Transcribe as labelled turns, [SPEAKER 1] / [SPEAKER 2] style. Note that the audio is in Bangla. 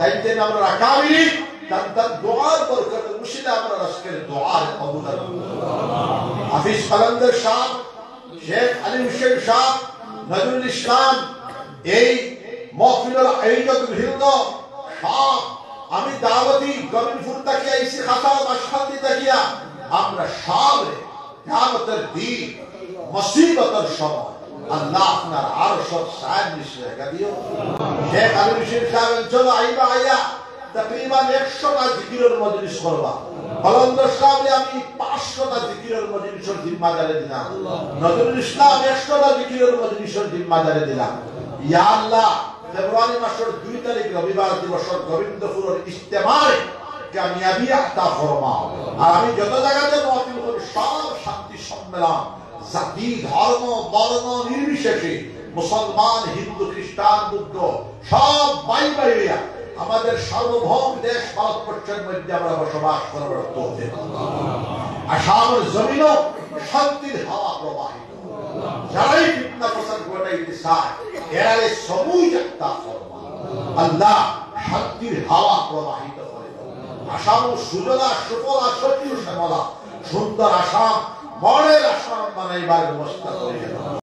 [SPEAKER 1] তাইতে আমরা রাকাবিরি তার দোয়ার বরকত মুর্শিদ আমরা আজকের দোয়ার কবুল হাফিজ কালান্দার সাহেব, শেখ আলী হুসেন সাহেব, নজরুল ইসলাম, এই মাহফিলের আয়োজক বৃন্দ সব, আমি দাওয়াতি গমিনপুর থেকে আইসি খাতা বাসখালী তাকিয়া আমরা সব কিয়ামতের দিন মুসিবতের সময় আল্লাহ আপনার আরশের ছায়ার নিচে রেখে দিও। শেখ আলী হুসেন সাহেব চলো আইবা আইয়া তকরিবান 100টা জিকিরের মজলিস করবা। কলন্দর সাহেব আমি 500টা জিকিরের মজলিসের জিম্মাদারি দিলাম। নজরুল ইসলাম 100টা জিকিরের মজলিসের জিম্মাদারি দিলাম। ইয়া আল্লাহ, ফেব্রুয়ারি মাসের 2 তারিখ রবিবার দিবসের গোবিন্দপুরের ইজতেমায় কামিয়াবি আতা ফরমাও। আর আমি যত জায়গাতে মাহফিল করি সব শান্তি সম্মেলন, জাতি ধর্ম বর্ণ নির্বিশেষে মুসলমান হিন্দু খ্রিস্টান বুদ্ধ সব বাই বাইয়া আমাদের সার্বভৌম দেশ ভারতবর্ষের মধ্যে আমরা বসবাস করার তৌফিক আসামের জমিনও শান্তির হাওয়া প্রবাহিত। যারাই ফিতনা প্রচার ঘটাইতে চায় এরালে সমূহ একটা ফরমা আল্লাহ শান্তির হাওয়া প্রবাহিত করে আসাম সুজলা সুফলা সচিব শ্যামলা সুন্দর আসাম মডেল আসাম বানাইবার ব্যবস্থা করে।